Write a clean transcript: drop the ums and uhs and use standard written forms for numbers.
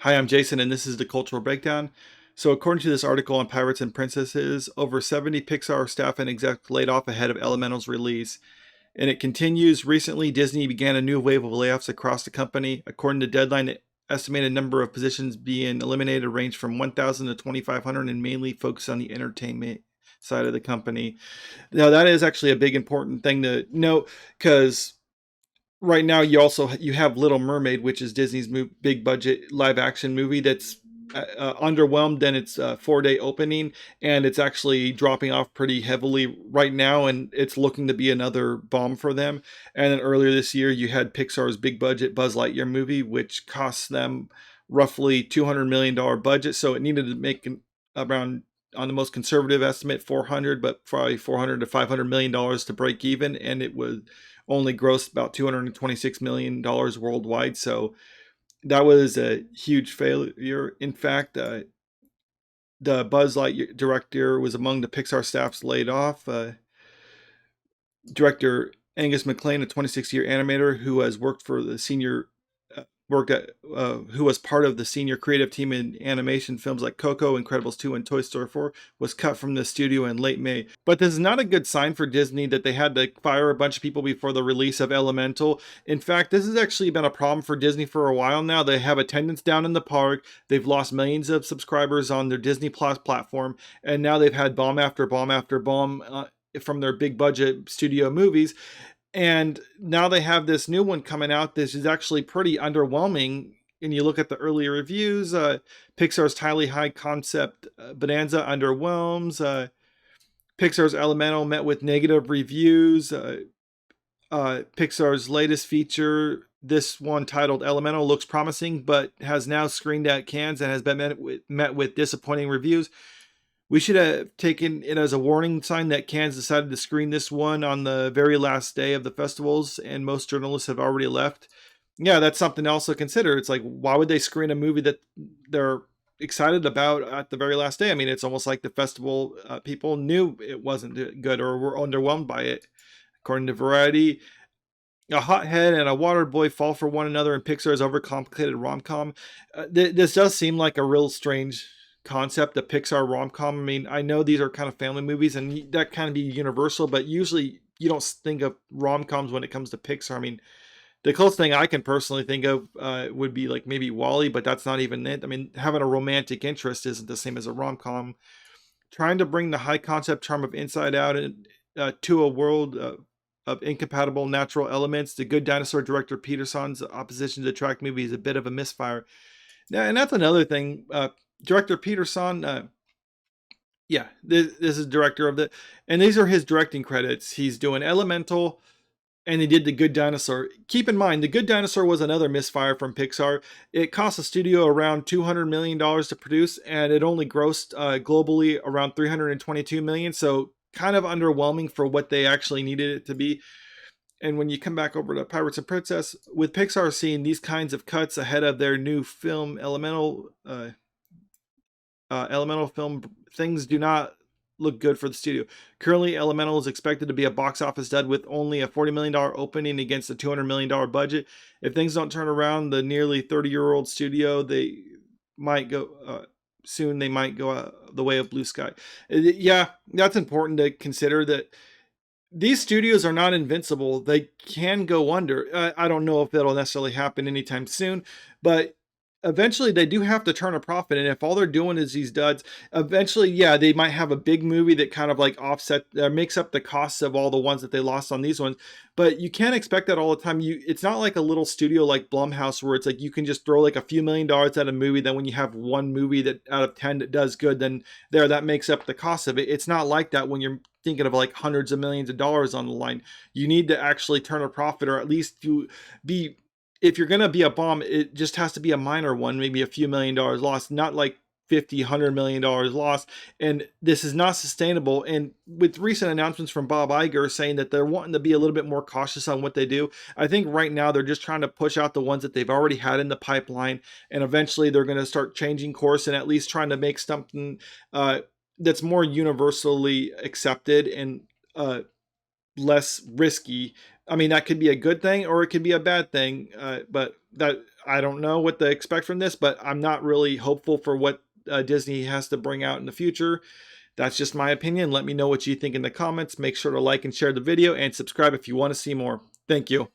Hi, I'm Jason, and this is the Cultural Breakdown. So, according to this article on Pirates and Princesses, over 70 Pixar staff and execs laid off ahead of Elemental's release. And it continues. Recently, Disney began a new wave of layoffs across the company. According to Deadline, the estimated number of positions being eliminated ranged from 1,000 to 2,500 and mainly focused on the entertainment side of the company. Now, that is actually a big important thing to note because right now you have Little Mermaid, which is Disney's big budget live action movie that's underwhelmed in its 4-day opening, and it's actually dropping off pretty heavily right now, and it's looking to be another bomb for them. And then earlier this year, you had Pixar's big budget Buzz Lightyear movie, which cost them roughly $200 million budget, so it needed to make around, on the most conservative estimate, 400, but probably 400 to $500 million to break even, and it was only grossed about $226 million worldwide. So that was a huge failure. In fact, the Buzz Lightyear director was among the Pixar staffs laid off. Director Angus MacLane, a 26-year animator who has worked for the senior worked at who was part of the senior creative team in animation films like Coco, Incredibles 2, and Toy Story 4, was cut from the studio in late May. But this is not a good sign for Disney that they had to fire a bunch of people before the release of Elemental. In fact, this has actually been a problem for Disney for a while now. They have attendance down in the park, they've lost millions of subscribers on their Disney Plus platform, and now they've had bomb after bomb after bomb from their big budget studio movies. And now they have this new one coming out. This is actually pretty underwhelming. And you look at the earlier reviews, Pixar's highly high concept Bonanza underwhelms. Pixar's Elemental met with negative reviews. Pixar's latest feature, this one titled Elemental, looks promising, but has now screened at Cannes and has been met with disappointing reviews. We should have taken it as a warning sign that Cannes decided to screen this one on the very last day of the festivals, and most journalists have already left. Yeah, that's something to also consider. It's like, why would they screen a movie that they're excited about at the very last day? I mean, it's almost like the festival people knew it wasn't good or were underwhelmed by it. According to Variety, a hothead and a water boy fall for one another in Pixar's overcomplicated rom-com. This does seem like a real strange concept, the Pixar rom-com. I mean, I know these are kind of family movies and that kind of be universal, but usually you don't think of rom-coms when it comes to Pixar. I mean, the closest thing I can personally think of would be like maybe Wall-E, but that's not even it. I mean, having a romantic interest isn't the same as a rom-com. Trying to bring the high concept charm of Inside Out to a world of incompatible natural elements, the Good Dinosaur director Peterson's opposition to the track movie is a bit of a misfire. Yeah, and that's another thing. Director Peterson, yeah, this is director of the, and these are his directing credits. He's doing Elemental, and he did The Good Dinosaur. Keep in mind, The Good Dinosaur was another misfire from Pixar. It cost the studio around $200 million to produce, and it only grossed globally around $322 million. So kind of underwhelming for what they actually needed it to be. And when you come back over to Pirates and Princess, with Pixar seeing these kinds of cuts ahead of their new film Elemental film, things do not look good for the studio. Currently, Elemental is expected to be a box office dud with only a $40 million opening against a $200 million budget. If things don't turn around, the nearly 30-year-old studio, they might go soon. They might go the way of Blue Sky. Yeah, that's important to consider, that these studios are not invincible. They can go under. I don't know if that'll necessarily happen anytime soon, but eventually they do have to turn a profit. And if all they're doing is these duds, eventually, yeah, they might have a big movie that kind of like makes up the costs of all the ones that they lost on these ones. But you can't expect that all the time. It's not like a little studio like Blumhouse where it's like you can just throw like a few $1,000,000 at a movie. Then when you have one movie that out of 10 that does good, then that makes up the cost of it. It's not like that when you're thinking of like hundreds of millions of dollars on the line. You need to actually turn a profit, or at least to be, if you're going to be a bomb, it just has to be a minor one, maybe a few $1,000,000 lost, not like 50, $100 million lost. And this is not sustainable. And with recent announcements from Bob Iger saying that they're wanting to be a little bit more cautious on what they do, I think right now they're just trying to push out the ones that they've already had in the pipeline. And eventually they're going to start changing course and at least trying to make something that's more universally accepted and less risky. I mean, that could be a good thing or it could be a bad thing. But that I don't know what to expect from this. But I'm not really hopeful for what Disney has to bring out in the future. That's just my opinion. Let me know what you think in the comments. Make sure to like and share the video and subscribe if you want to see more. Thank you.